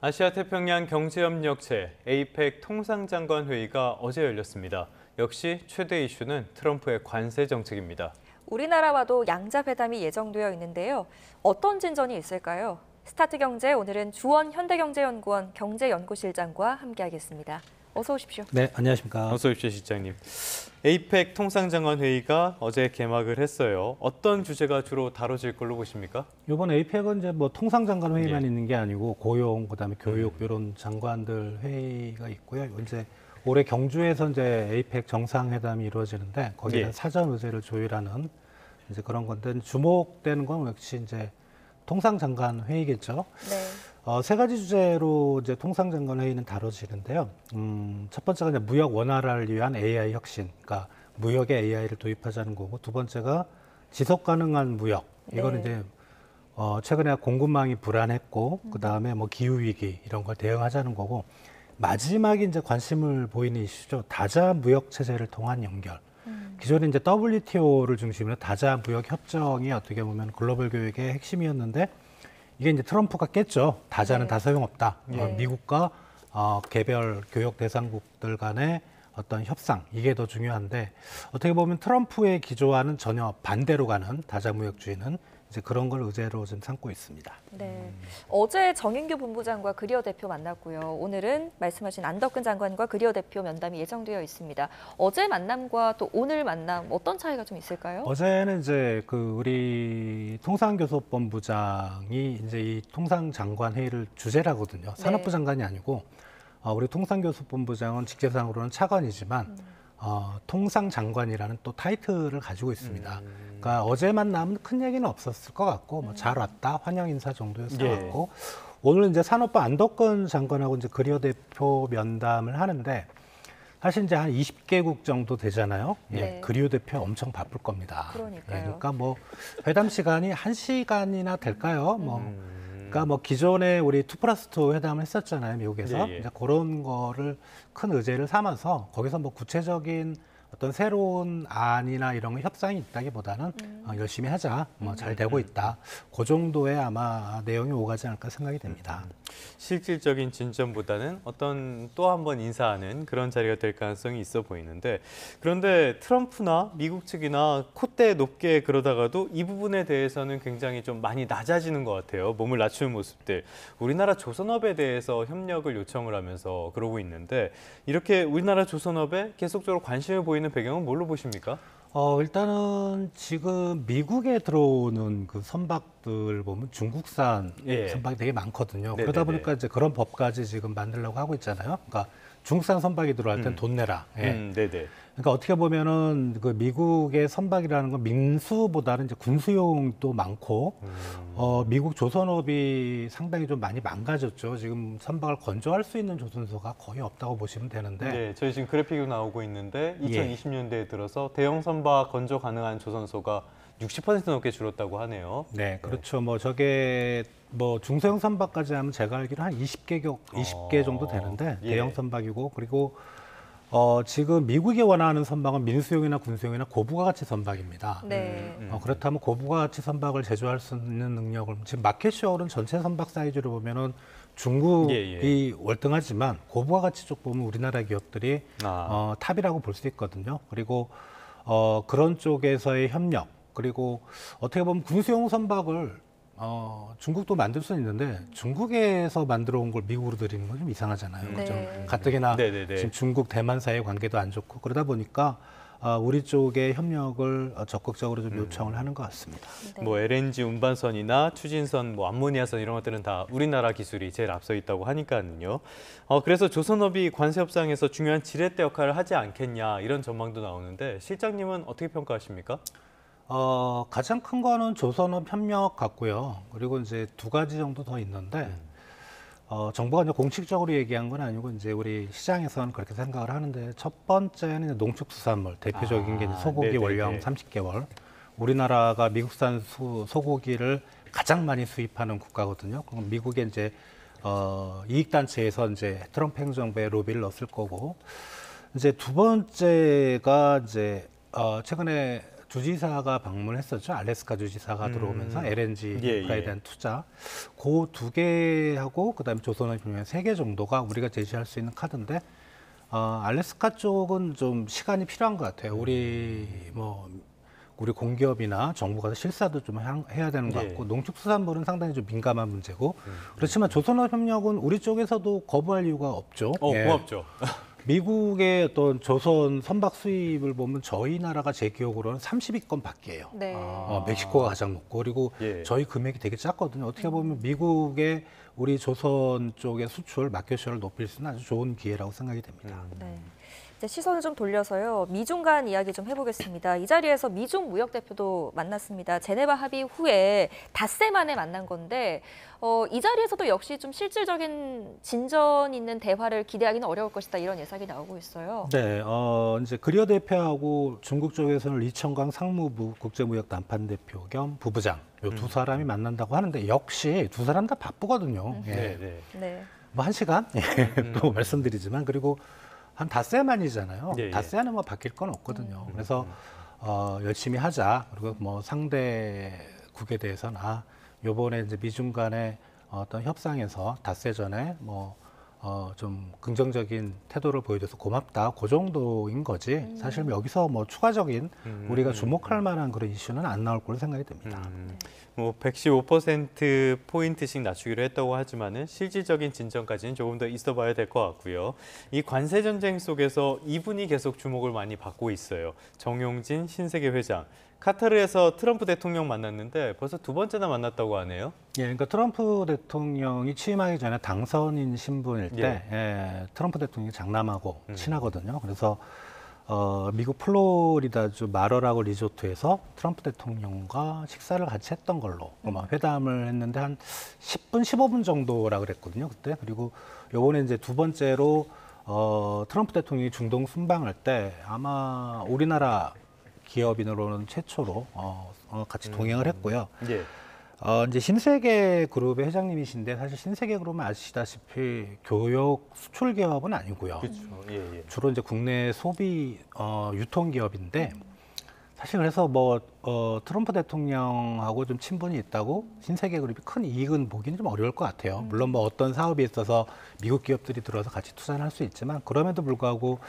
아시아 태평양 경제협력체 APEC 통상장관 회의가 어제 열렸습니다. 역시 최대 이슈는 트럼프의 관세 정책입니다. 우리나라와도 양자 회담이 예정되어 있는데요. 어떤 진전이 있을까요? 스타트경제 오늘은 주원 현대경제연구원 경제연구실장과 함께하겠습니다. 어서 오십시오. 네, 안녕하십니까. 어서 오십시오, 실장님. APEC 통상장관 회의가 어제 개막을 했어요. 어떤 주제가 주로 다뤄질 걸로 보십니까? 이번 APEC은 이제 뭐 통상장관 회의만 예. 있는 게 아니고 고용, 그다음에 교육 이런 장관들 회의가 있고요. 이제 올해 경주에서 이제 APEC 정상회담이 이루어지는데 거기에 예. 사전 의제를 조율하는 이제 그런 건데 주목되는 건 역시 이제 통상장관 회의겠죠. 네. 세 가지 주제로 이제 통상장관 회의는 다뤄지는데요. 첫 번째가 이제 무역 원활화를 위한 AI 혁신, 그러니까 무역에 AI를 도입하자는 거고, 두 번째가 지속 가능한 무역. 이거는 네. 이제 최근에 공급망이 불안했고, 그 다음에 뭐 기후 위기 이런 걸 대응하자는 거고, 마지막에 이제 관심을 보이는 이슈죠. 다자 무역 체제를 통한 연결. 기존에 이제 WTO를 중심으로 다자 무역 협정이 어떻게 보면 글로벌 교역의 핵심이었는데. 이게 이제 트럼프가 깼죠. 다자는 네. 다 소용없다. 네. 미국과 개별 교역 대상국들 간의 어떤 협상, 이게 더 중요한데 어떻게 보면 트럼프의 기조와는 전혀 반대로 가는 다자무역주의는 이제 그런 걸 의제로 좀 삼고 있습니다. 네. 어제 정인규 본부장과 그리어 대표 만났고요. 오늘은 말씀하신 안덕근 장관과 그리어 대표 면담이 예정되어 있습니다. 어제 만남과 또 오늘 만남 어떤 차이가 좀 있을까요? 어제는 이제 그 우리 통상교섭본부장이 이제 이 통상장관 회의를 주재라거든요. 산업부 장관이 아니고 우리 통상교섭본부장은 직제상으로는 차관이지만 통상장관이라는 또 타이틀을 가지고 있습니다. 그러니까 어제 만나면 큰 얘기는 없었을 것 같고 뭐 잘 왔다 환영 인사 정도였을 것 같고 오늘 이제 산업부 안덕근 장관하고 이제 그리어 대표 면담을 하는데 사실 이제 한 20개국 정도 되잖아요. 네. 예, 그리어 대표 엄청 바쁠 겁니다. 그러니까요. 예, 그러니까 뭐 회담 시간이 1시간이나 될까요? 그러니까 뭐 기존에 우리 2+2 회담을 했었잖아요, 미국에서. 예, 예. 이제 그런 거를 큰 의제를 삼아서 거기서 뭐 구체적인 어떤 새로운 안이나 이런 거 협상이 있다기보다는 열심히 하자, 뭐 잘 되고 있다. 그 정도의 아마 내용이 오가지 않을까 생각이 됩니다. 실질적인 진전보다는 어떤 또 한 번 인사하는 그런 자리가 될 가능성이 있어 보이는데 그런데 트럼프나 미국 측이나 콧대 높게 그러다가도 이 부분에 대해서는 굉장히 좀 많이 낮아지는 것 같아요. 몸을 낮추는 모습들. 우리나라 조선업에 대해서 협력을 요청을 하면서 그러고 있는데 이렇게 우리나라 조선업에 계속적으로 관심을 보이는 배경은 뭘로 보십니까? 일단은 지금 미국에 들어오는 그 선박들 보면 중국산 예. 선박이 되게 많거든요. 네네네. 그러다 보니까 이제 그런 법까지 지금 만들려고 하고 있잖아요. 그러니까 중국산 선박이 들어갈 땐 돈 내라. 예. 네네. 그러니까 어떻게 보면은 그 미국의 선박이라는 건 민수보다는 이제 군수용도 많고, 미국 조선업이 상당히 좀 많이 망가졌죠. 지금 선박을 건조할 수 있는 조선소가 거의 없다고 보시면 되는데. 네, 저희 지금 그래픽이 나오고 있는데 예. 2020년대에 들어서 대형 선박 건조 가능한 조선소가 60% 넘게 줄었다고 하네요. 네, 그렇죠. 뭐 저게 뭐 중소형 선박까지 하면 제가 알기로 한 20개 정도 되는데 예. 대형 선박이고 그리고 지금 미국이 원하는 선박은 민수용이나 군수용이나 고부가 가치 선박입니다. 네. 그렇다면 고부가 가치 선박을 제조할 수 있는 능력을 지금 마켓쉐어는 전체 선박 사이즈로 보면은 중국이 월등하지만 고부가 가치 쪽 보면 우리나라 기업들이 탑이라고 볼 수 있거든요. 그리고 그런 쪽에서의 협력 그리고 어떻게 보면 군수용 선박을 중국도 만들 수는 있는데 중국에서 만들어 온 걸 미국으로 들이는 건 좀 이상하잖아요. 그죠? 네. 가뜩이나 네네네. 지금 중국 대만 사이의 관계도 안 좋고 그러다 보니까 우리 쪽의 협력을 적극적으로 좀 요청을 하는 것 같습니다. 네. 뭐 LNG 운반선이나 추진선, 뭐 암모니아선 이런 것들은 다 우리나라 기술이 제일 앞서 있다고 하니까는요. 그래서 조선업이 관세 협상에서 중요한 지렛대 역할을 하지 않겠냐 이런 전망도 나오는데 실장님은 어떻게 평가하십니까? 가장 큰 거는 조선업 협력 같고요. 그리고 이제 두 가지 정도 더 있는데, 정부가 이제 공식적으로 얘기한 건 아니고, 이제 우리 시장에서는 그렇게 생각을 하는데, 첫 번째는 이제 농축수산물, 대표적인 게 이제 소고기 네네네. 원령 30개월. 우리나라가 미국산 소고기를 가장 많이 수입하는 국가거든요. 그럼 미국의 이제, 이익단체에서 이제 트럼프 행정부에 로비를 넣었을 거고, 이제 두 번째가 이제, 최근에 주지사가 방문했었죠. 알래스카 주지사가 들어오면서 LNG 예, 인프라에 예. 대한 투자. 그 두 개하고 그다음에 조선업이면 3개 정도가 우리가 제시할 수 있는 카드인데 알래스카 쪽은 좀 시간이 필요한 것 같아요. 우리 공기업이나 정부가 실사도 좀 해야 되는 것 같고 농축수산물은 상당히 좀 민감한 문제고 그렇지만 조선업협력은 우리 쪽에서도 거부할 이유가 없죠. 고맙죠. 미국의 어떤 조선 선박 수입을 보면 저희 나라가 제 기억으로는 30위권 밖이에요. 네. 멕시코가 가장 높고 그리고 저희 금액이 되게 작거든요. 어떻게 보면 미국의 우리 조선 쪽의 수출 마켓쉐어를 높일 수 있는 아주 좋은 기회라고 생각이 됩니다. 네. 이제 시선을 좀 돌려서요. 미중 간 이야기 좀 해보겠습니다. 이 자리에서 미중 무역 대표도 만났습니다. 제네바 합의 후에 닷새 만에 만난 건데 이 자리에서도 역시 좀 실질적인 진전 있는 대화를 기대하기는 어려울 것이다 이런 예상이 나오고 있어요. 네, 이제 그리어 대표하고 중국 쪽에서는 리청강 상무부 국제무역 단판 대표 겸 부부장 요 두 사람이 만난다고 하는데 역시 두 사람 다 바쁘거든요. 네. 뭐 1시간 또 말씀드리지만 그리고 한 닷새 만이잖아요. 닷새 안에 뭐 바뀔 건 없거든요. 그래서 열심히 하자. 그리고 뭐 상대국에 대해서는 요번에 이제 미중 간의 어떤 협상에서 닷새 전에 좀 긍정적인 태도를 보여줘서 고맙다. 그 정도인 거지. 사실 여기서 뭐 추가적인 우리가 주목할 만한 그런 이슈는 안 나올 걸로 생각이 됩니다. 뭐 115%포인트씩 낮추기로 했다고 하지만은 실질적인 진전까지는 조금 더 있어 봐야 될 것 같고요. 이 관세 전쟁 속에서 이분이 계속 주목을 많이 받고 있어요. 정용진 신세계 회장. 카타르에서 트럼프 대통령 만났는데 벌써 2번째나 만났다고 하네요. 그러니까 트럼프 대통령이 취임하기 전에 당선인 신분일 때 트럼프 대통령이 장남하고 친하거든요. 그래서 미국 플로리다주 마러라고 리조트에서 트럼프 대통령과 식사를 같이 했던 걸로 회담을 했는데 한 10분, 15분 정도라 그랬거든요. 그때. 그리고 요번에 이제 2번째로 트럼프 대통령이 중동 순방할 때 아마 우리나라 기업인으로는 최초로 같이 동행을 했고요. 이제 신세계 그룹의 회장님이신데 사실 신세계 그룹은 아시다시피 교육 수출 기업은 아니고요. 그렇죠. 주로 이제 국내 소비 유통 기업인데 사실 그래서 트럼프 대통령하고 좀 친분이 있다고 신세계 그룹이 큰 이익은 보기는 좀 어려울 것 같아요. 물론 어떤 사업에 있어서 미국 기업들이 들어서 같이 투자를 할 수 있지만 그럼에도 불구하고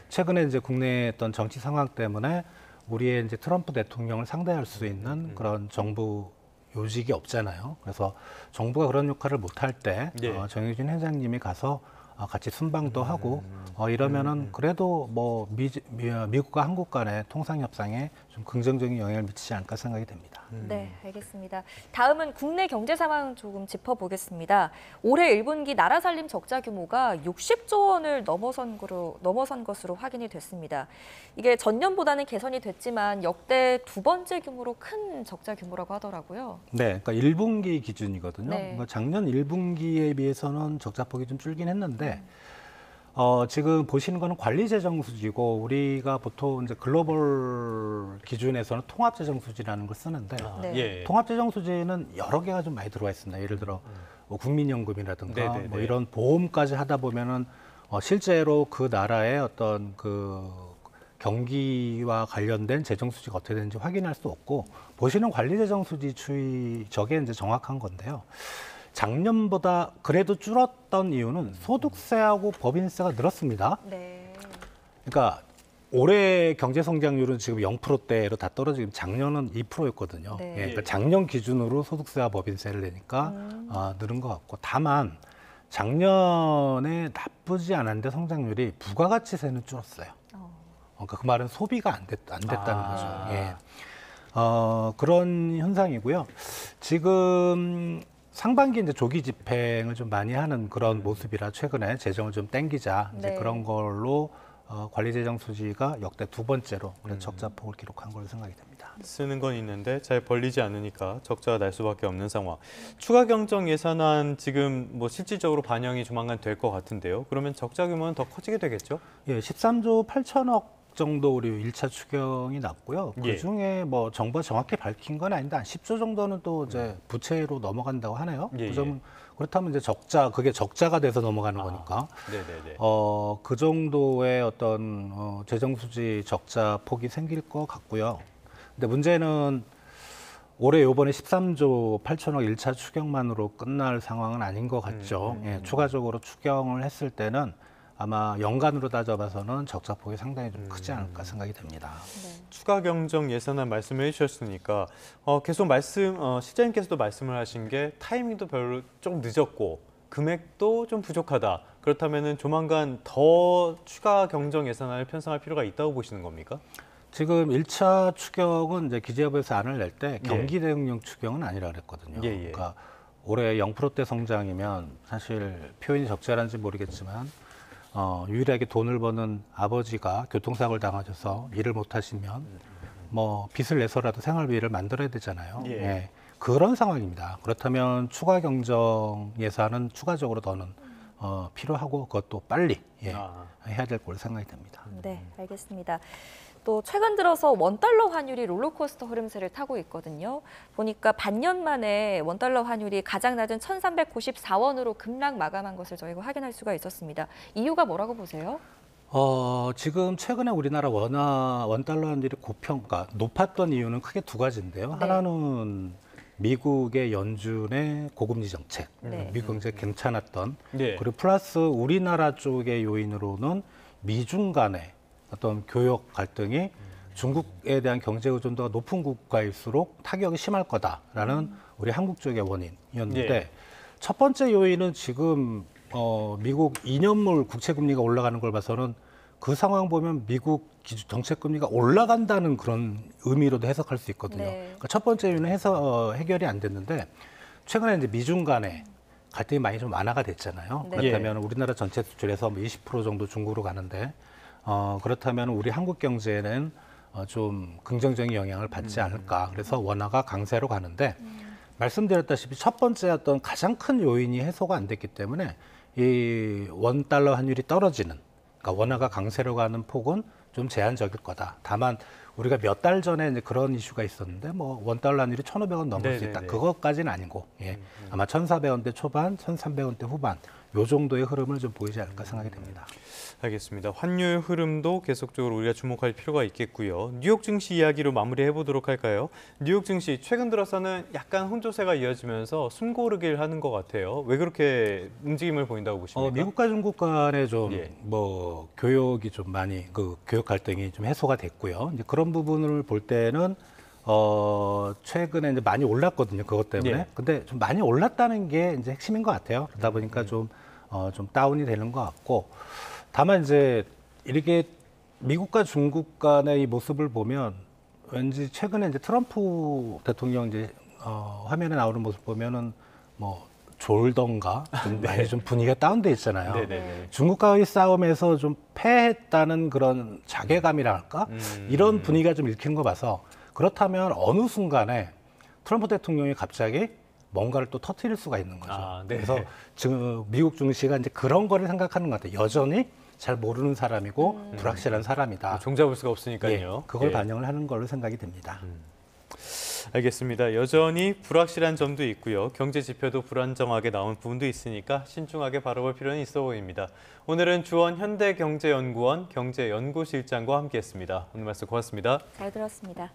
최근에 이제 국내 어떤 정치 상황 때문에 우리의 이제 트럼프 대통령을 상대할 수 있는 그런 정부 요직이 없잖아요. 그래서 정부가 그런 역할을 못할 때 정영진 회장님이 가서 같이 순방도 하고 이러면은 그래도 미국과 한국 간의 통상 협상에 좀 긍정적인 영향을 미치지 않을까 생각이 됩니다. 네, 알겠습니다. 다음은 국내 경제 상황 조금 짚어보겠습니다. 올해 1분기 나라 살림 적자 규모가 60조 원을 넘어선 것으로 확인이 됐습니다. 이게 전년보다는 개선이 됐지만 역대 2번째 규모로 큰 적자 규모라고 하더라고요. 네, 그러니까 1분기 기준이거든요. 네. 그러니까 작년 1분기에 비해서는 적자폭이 좀 줄긴 했는데 지금 보시는 거는 관리재정수지고 우리가 보통 이제 글로벌 기준에서는 통합재정수지라는 걸 쓰는데 통합재정수지는 여러 개가 좀 많이 들어와 있습니다. 예를 들어 국민연금이라든가 이런 보험까지 하다 보면은 실제로 그 나라의 어떤 그 경기와 관련된 재정수지가 어떻게 되는지 확인할 수 없고 보시는 관리재정수지 추이 저게 이제 정확한 건데요. 작년보다 그래도 줄었던 이유는 소득세하고 법인세가 늘었습니다. 그러니까 올해 경제 성장률은 지금 0%대로 다 떨어지고 작년은 2%였거든요. 그러니까 작년 기준으로 소득세와 법인세를 내니까 늘은 것 같고 다만 작년에 나쁘지 않은데 성장률이 부가가치세는 줄었어요. 그러니까 그 말은 소비가 안 됐다는 거죠. 그런 현상이고요. 지금 상반기 이제 조기 집행을 좀 많이 하는 그런 모습이라 최근에 재정을 좀 땡기자 이제 그런 걸로 관리재정 수지가 역대 2번째로 그런 적자폭을 기록한 걸로 생각이 됩니다. 쓰는 건 있는데 잘 벌리지 않으니까 적자가 날 수밖에 없는 상황. 추가 경정 예산안 지금 뭐 실질적으로 반영이 조만간 될 것 같은데요. 그러면 적자 규모는 더 커지게 되겠죠? 13조 8천억 정도 우리 1차 추경이 났고요. 그중에 뭐 정부가 정확히 밝힌 건 아닌데 한 10조 정도는 또 이제 부채로 넘어간다고 하네요. 그렇다면 이제 그게 적자가 돼서 넘어가는 거니까. 그 정도의 어떤 재정 수지 적자 폭이 생길 것 같고요. 근데 문제는 올해 요번에 13조 8천억 1차 추경만으로 끝날 상황은 아닌 것 같죠. 예, 추가적으로 추경을 했을 때는 아마 연간으로 따져봐서는 적자폭이 상당히 좀 크지 않을까 생각이 됩니다. 네. 추가 경정 예산안 말씀해 주셨으니까 계속 실장님께서도 말씀을 하신 게 타이밍도 별로 좀 늦었고 금액도 좀 부족하다. 그렇다면은 조만간 더 추가 경정 예산안을 편성할 필요가 있다고 보시는 겁니까? 지금 1차 추경은 이제 기재부에서 안을 낼 때 경기 대응용 추경은 아니라 그랬거든요. 예, 예. 그러니까 올해 0%대 성장이면 사실 표현이 적절한지 모르겠지만 유일하게 돈을 버는 아버지가 교통사고를 당하셔서 일을 못 하시면 뭐 빚을 내서라도 생활비를 만들어야 되잖아요. 예. 예. 그런 상황입니다. 그렇다면 추가 경정 예산은 추가적으로 더는 필요하고 그것도 빨리 해야 될 걸로 생각이 됩니다. 네, 알겠습니다. 또 최근 들어서 원달러 환율이 롤러코스터 흐름세를 타고 있거든요. 보니까 반년 만에 원달러 환율이 가장 낮은 1,394원으로 급락 마감한 것을 저희가 확인할 수가 있었습니다. 이유가 뭐라고 보세요? 지금 최근에 우리나라 원달러 환율이 고평가, 높았던 이유는 크게 두 가지인데요. 네. 하나는 미국의 연준의 고금리 정책, 네. 미국 경제 괜찮았던, 네. 그리고 플러스 우리나라 쪽의 요인으로는 미중 간의 어떤 교역 갈등이 중국에 대한 경제 의존도가 높은 국가일수록 타격이 심할 거다라는 우리 한국 쪽의 원인이었는데 예. 첫 번째 요인은 지금 미국 2년물 국채 금리가 올라가는 걸 봐서는 그 상황 보면 미국 정책 금리가 올라간다는 그런 의미로도 해석할 수 있거든요. 네. 그러니까 첫 번째 요인은 해결이 안 됐는데 최근에 이제 미중 간에 갈등이 많이 좀 완화가 됐잖아요. 네. 그렇다면 우리나라 전체 수출에서 뭐 20% 정도 중국으로 가는데 그렇다면 우리 한국 경제에는 좀 긍정적인 영향을 받지 않을까. 그래서 원화가 강세로 가는데 말씀드렸다시피 첫 번째 어떤 가장 큰 요인이 해소가 안 됐기 때문에 이 원달러 환율이 떨어지는, 그러니까 원화가 강세로 가는 폭은 좀 제한적일 거다. 다만 우리가 몇 달 전에 이제 그런 이슈가 있었는데 뭐 원달러 환율이 1,500원 넘을 수 있다. 그것까지는 아니고 아마 1,400원대 초반, 1,300원대 후반 요 정도의 흐름을 좀 보이지 않을까 생각이 됩니다. 알겠습니다. 환율 흐름도 계속적으로 우리가 주목할 필요가 있겠고요. 뉴욕 증시 이야기로 마무리해 보도록 할까요? 뉴욕 증시 최근 들어서는 약간 혼조세가 이어지면서 숨고르기를 하는 것 같아요. 왜 그렇게 움직임을 보인다고 보십니까? 미국과 중국 간에 좀 예. 뭐 교역이 좀 많이 교역 갈등이 좀 해소가 됐고요. 이제 그런 부분을 볼 때는 최근에 이제 많이 올랐거든요. 그것 때문에. 예. 근데 좀 많이 올랐다는 게 이제 핵심인 것 같아요. 그러다 보니까 좀 다운이 되는 것 같고. 다만 이제 이렇게 미국과 중국 간의 이 모습을 보면 왠지 최근에 이제 트럼프 대통령 이제 화면에 나오는 모습 보면은 뭐 졸던가 좀 많이 좀 분위기가 다운돼 있잖아요. 네네네. 중국과의 싸움에서 좀 패했다는 그런 자괴감이랄까 이런 분위기가 좀 읽히는 거 봐서 그렇다면 어느 순간에 트럼프 대통령이 갑자기 뭔가를 또 터뜨릴 수가 있는 거죠. 네. 그래서 지금 미국 증시가 이제 그런 거를 생각하는 것 같아요. 여전히 잘 모르는 사람이고 불확실한 사람이다. 종잡을 수가 없으니까요. 그걸 반영을 하는 걸로 생각이 됩니다. 알겠습니다. 여전히 불확실한 점도 있고요. 경제 지표도 불안정하게 나온 부분도 있으니까 신중하게 바라볼 필요는 있어 보입니다. 오늘은 주원 현대경제연구원 경제연구실장과 함께했습니다. 오늘 말씀 고맙습니다. 잘 들었습니다.